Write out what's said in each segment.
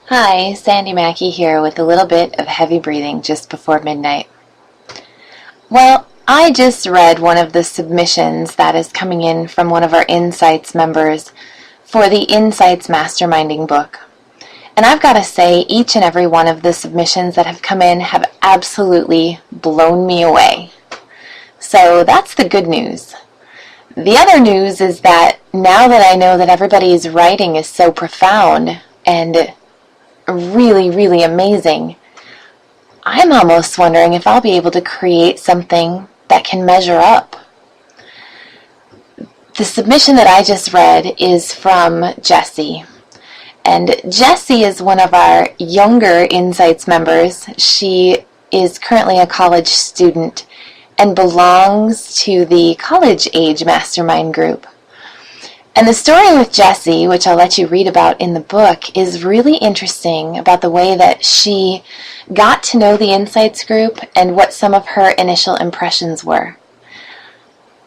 Hi, Sandi Maki here with a little bit of heavy breathing just before midnight. Well, I just read one of the submissions that is coming in from one of our InSights members for the InSights masterminding book. And I've got to say, each and every one of the submissions that have come in have absolutely blown me away. So that's the good news. The other news is that now that I know that everybody's writing is so profound and really, really amazing, I'm almost wondering if I'll be able to create something that can measure up. The submission that I just read is from Jessie. And Jessie is one of our younger InSights members. She is currently a college student and belongs to the college age mastermind group. And the story with Jessie, which I'll let you read about in the book, is really interesting about the way that she got to know the InSights group and what some of her initial impressions were.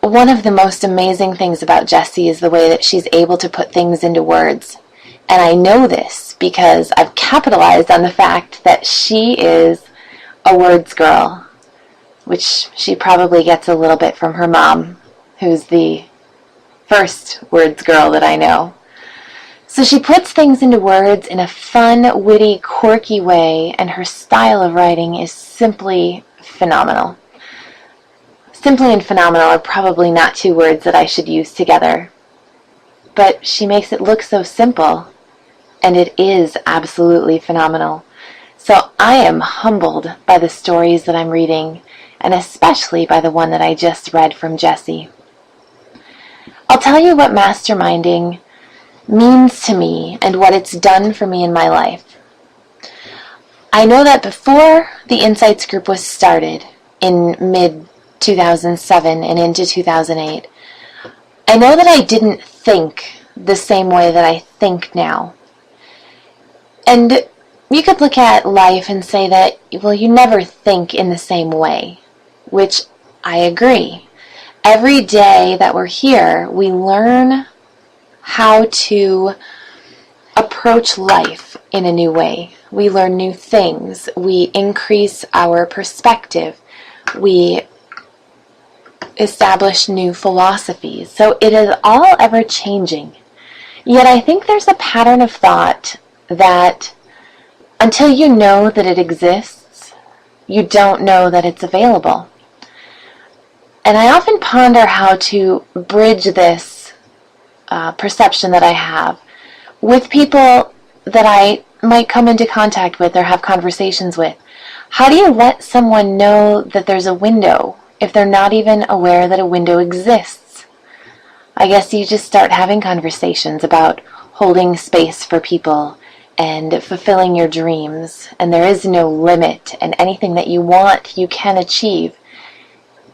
One of the most amazing things about Jessie is the way that she's able to put things into words. And I know this because I've capitalized on the fact that she is a words girl, which she probably gets a little bit from her mom, who's the first words girl that I know. So she puts things into words in a fun, witty, quirky way, and her style of writing is simply phenomenal. Simply and phenomenal are probably not two words that I should use together, but she makes it look so simple, and it is absolutely phenomenal. So I am humbled by the stories that I'm reading, and especially by the one that I just read from Jessie. I'll tell you what masterminding means to me and what it's done for me in my life. I know that before the InSights group was started in mid-2007 and into 2008, I know that I didn't think the same way that I think now. And you could look at life and say that, well, you never think in the same way, which I agree. Every day that we're here, we learn how to approach life in a new way. We learn new things. We increase our perspective. We establish new philosophies. So it is all ever changing. Yet I think there's a pattern of thought that until you know that it exists, you don't know that it's available. And I often ponder how to bridge this perception that I have with people that I might come into contact with or have conversations with. How do you let someone know that there's a window if they're not even aware that a window exists? I guess you just start having conversations about holding space for people and fulfilling your dreams, and there is no limit, and anything that you want, you can achieve.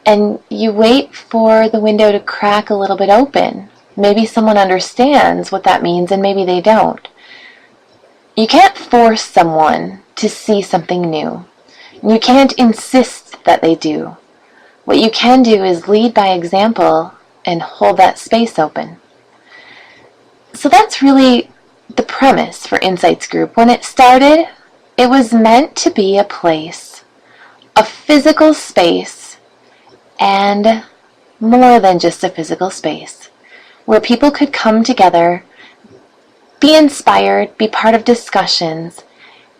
And you wait for the window to crack a little bit open. Maybe someone understands what that means and maybe they don't. You can't force someone to see something new. You can't insist that they do. What you can do is lead by example and hold that space open. So that's really the premise for InSights Group. When it started, it was meant to be a place, a physical space, and more than just a physical space, where people could come together, be inspired, be part of discussions,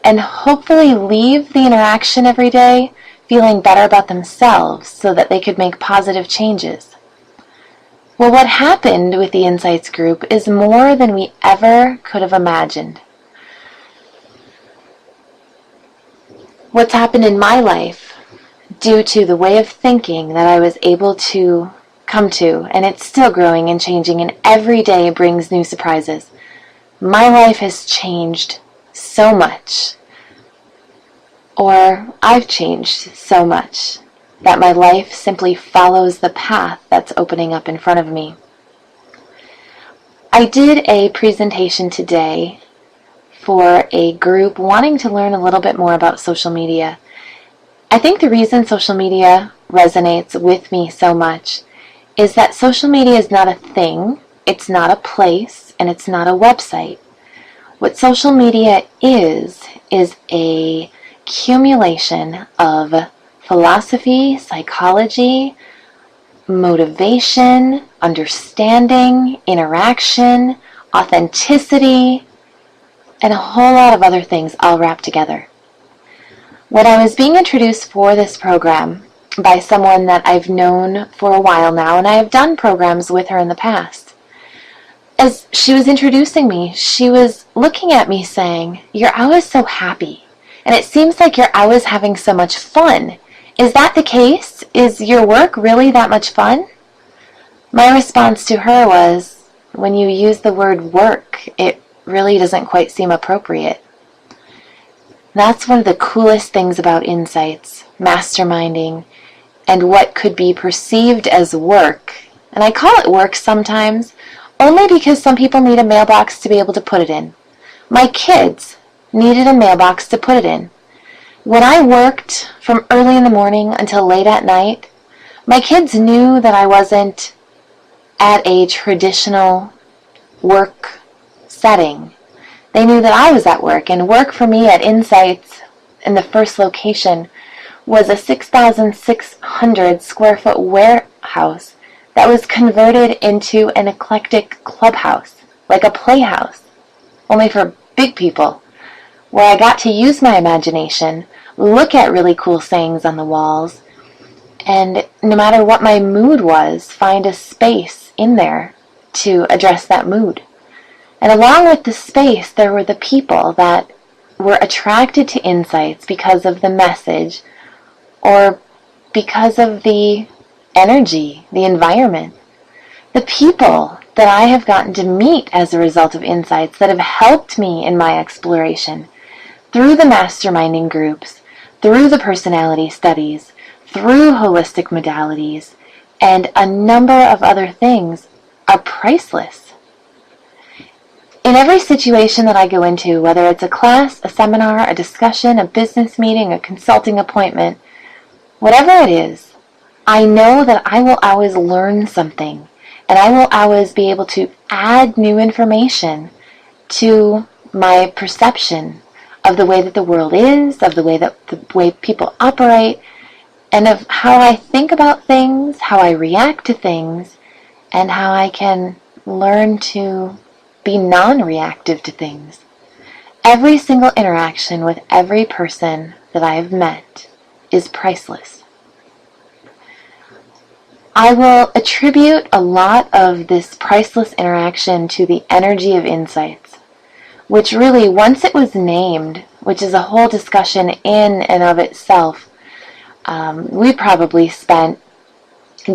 and hopefully leave the interaction every day feeling better about themselves so that they could make positive changes. Well, what happened with the InSights group is more than we ever could have imagined. What's happened in my life due to the way of thinking that I was able to come to, and it's still growing and changing, and every day brings new surprises. My life has changed so much, or I've changed so much, that my life simply follows the path that's opening up in front of me. I did a presentation today for a group wanting to learn a little bit more about social media. I think the reason social media resonates with me so much is that social media is not a thing, it's not a place, and it's not a website. What social media is a accumulation of philosophy, psychology, motivation, understanding, interaction, authenticity, and a whole lot of other things all wrapped together. When I was being introduced for this program by someone that I've known for a while now, and I have done programs with her in the past, as she was introducing me, she was looking at me saying, "You're always so happy, and it seems like you're always having so much fun. Is that the case? Is your work really that much fun?" My response to her was, when you use the word work, it really doesn't quite seem appropriate. That's one of the coolest things about InSights, masterminding, and what could be perceived as work. And I call it work sometimes, only because some people need a mailbox to be able to put it in. My kids needed a mailbox to put it in. When I worked from early in the morning until late at night, my kids knew that I wasn't at a traditional work setting. They knew that I was at work, and work for me at InSights in the first location was a 6,600 square foot warehouse that was converted into an eclectic clubhouse, like a playhouse, only for big people, where I got to use my imagination, look at really cool sayings on the walls, and no matter what my mood was, find a space in there to address that mood. And along with the space, there were the people that were attracted to InSights because of the message or because of the energy, the environment. The people that I have gotten to meet as a result of InSights that have helped me in my exploration through the masterminding groups, through the personality studies, through holistic modalities, and a number of other things are priceless. In every situation that I go into, whether it's a class, a seminar, a discussion, a business meeting, a consulting appointment, whatever it is, I know that I will always learn something, and I will always be able to add new information to my perception of the way that the world is, of the way people operate, and of how I think about things, how I react to things, and how I can learn to be non-reactive to things. Every single interaction with every person that I have met is priceless. I will attribute a lot of this priceless interaction to the energy of InSights, which really, once it was named, which is a whole discussion in and of itself, we probably spent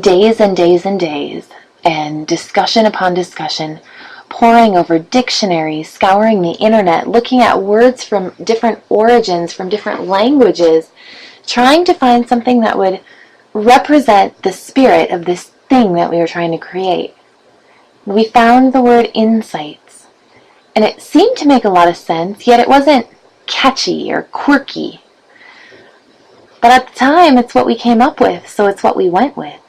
days and days and days, and discussion upon discussion, poring over dictionaries, scouring the internet, looking at words from different origins, from different languages, trying to find something that would represent the spirit of this thing that we were trying to create. We found the word InSights, and it seemed to make a lot of sense, yet it wasn't catchy or quirky. But at the time, it's what we came up with, so it's what we went with.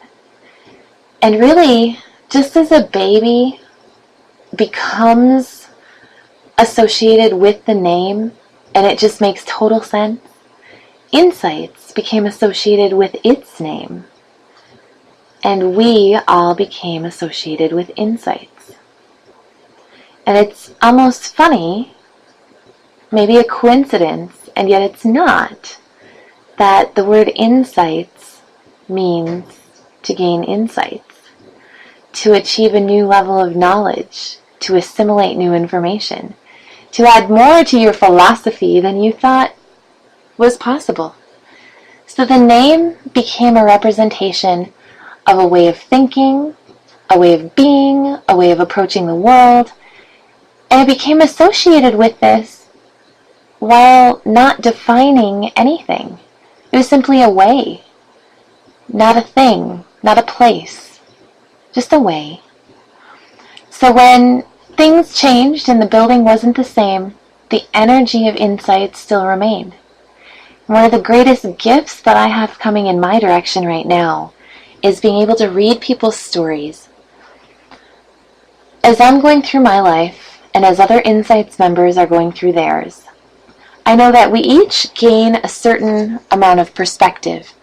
And really, just as a baby becomes associated with the name, and it just makes total sense, InSights became associated with its name, and we all became associated with InSights. And it's almost funny, maybe a coincidence, and yet it's not, that the word InSights means to gain insights, to achieve a new level of knowledge, to assimilate new information, to add more to your philosophy than you thought was possible. So the name became a representation of a way of thinking, a way of being, a way of approaching the world, and it became associated with this while not defining anything. It was simply a way, not a thing, not a place, just a way. So when things changed and the building wasn't the same, the energy of InSights still remained. One of the greatest gifts that I have coming in my direction right now is being able to read people's stories. As I'm going through my life And as other InSights members are going through theirs, I know that we each gain a certain amount of perspective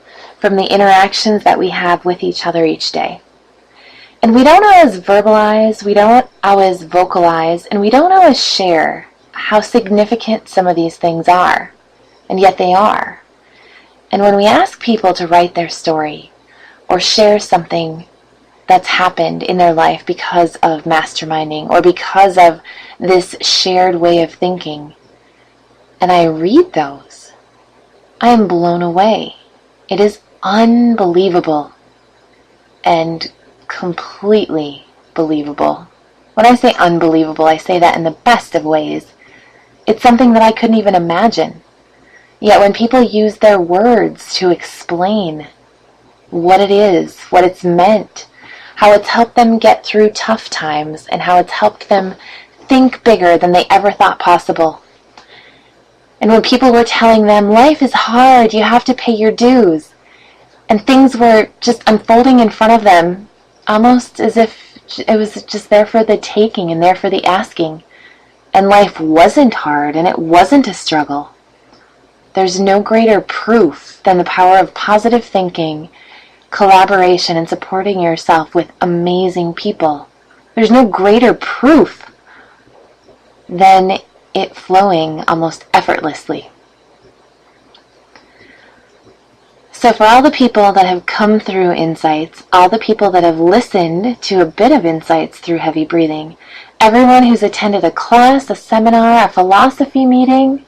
from the interactions that we have with each other each day. And we don't always verbalize, we don't always vocalize, and we don't always share how significant some of these things are. And yet they are. And when we ask people to write their story or share something that's happened in their life because of masterminding or because of this shared way of thinking, and I read those, I am blown away. It is unbelievable and completely believable. When I say unbelievable, I say that in the best of ways. It's something that I couldn't even imagine. Yet when people use their words to explain what it is, what it's meant, how it's helped them get through tough times, and how it's helped them think bigger than they ever thought possible. And when people were telling them, life is hard, you have to pay your dues, and things were just unfolding in front of them, almost as if it was just there for the taking and there for the asking, and life wasn't hard and it wasn't a struggle. There's no greater proof than the power of positive thinking, collaboration, and supporting yourself with amazing people. There's no greater proof than it flowing almost effortlessly. So for all the people that have come through InSights, all the people that have listened to a bit of InSights through heavy breathing, everyone who's attended a class, a seminar, a philosophy meeting,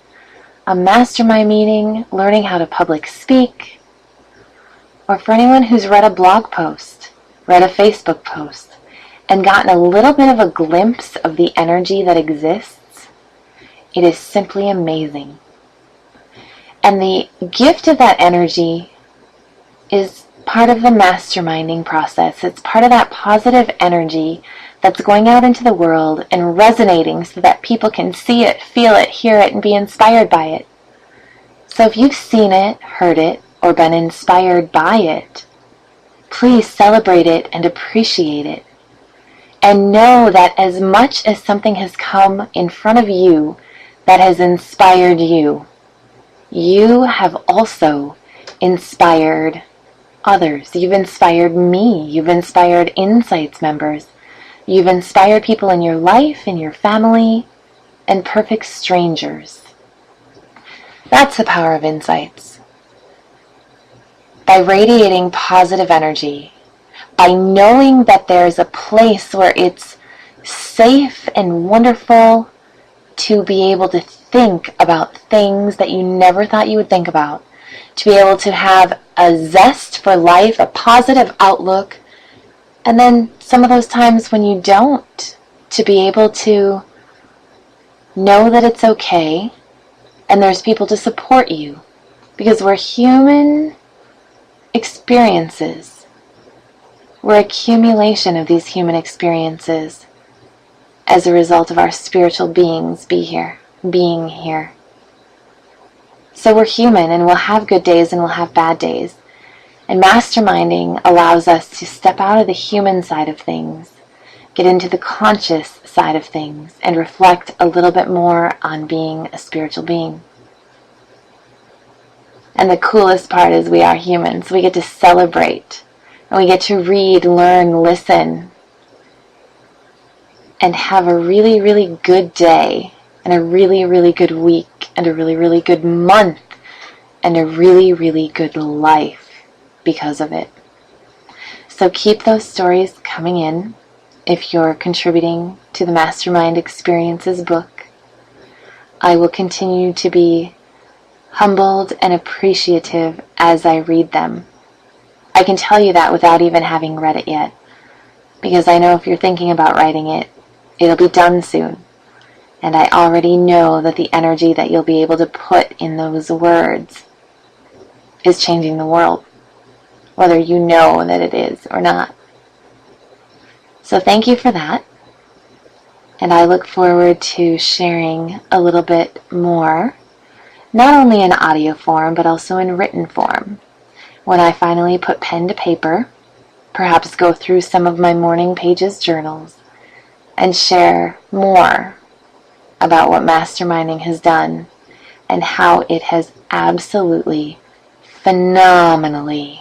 a mastermind meeting, learning how to public speak, or for anyone who's read a blog post, read a Facebook post, and gotten a little bit of a glimpse of the energy that exists, it is simply amazing. And the gift of that energy is part of the masterminding process. It's part of that positive energy that's going out into the world and resonating so that people can see it, feel it, hear it, and be inspired by it. So if you've seen it, heard it, or been inspired by it, please celebrate it and appreciate it. And know that as much as something has come in front of you that has inspired you, you have also inspired others. You've inspired me. You've inspired InSights members. You've inspired people in your life, in your family, and perfect strangers. That's the power of InSights. By radiating positive energy, by knowing that there's a place where it's safe and wonderful to be able to think about things that you never thought you would think about, to be able to have a zest for life, a positive outlook, and then some of those times when you don't, to be able to know that it's okay and there's people to support you, because we're human experiences. We're accumulation of these human experiences as a result of our spiritual beings being here. So we're human, and we'll have good days and we'll have bad days. And masterminding allows us to step out of the human side of things, get into the conscious side of things, and reflect a little bit more on being a spiritual being. And the coolest part is we are humans. We get to celebrate, and we get to read, learn, listen, and have a really, really good day, and a really, really good week, and a really, really good month, and a really, really good life because of it. So keep those stories coming in if you're contributing to the Mastermind Experiences book. I will continue to be humbled and appreciative as I read them. I can tell you that without even having read it yet, because I know if you're thinking about writing it, it'll be done soon. And I already know that the energy that you'll be able to put in those words is changing the world, whether you know that it is or not. So thank you for that. And I look forward to sharing a little bit more, not only in audio form, but also in written form, when I finally put pen to paper, perhaps go through some of my morning pages journals, and share more about what masterminding has done and how it has absolutely, phenomenally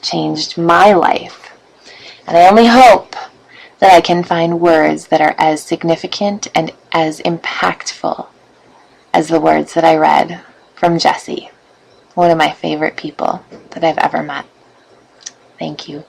changed my life. And I only hope that I can find words that are as significant and as impactful as the words that I read from Jessie, one of my favorite people that I've ever met. Thank you.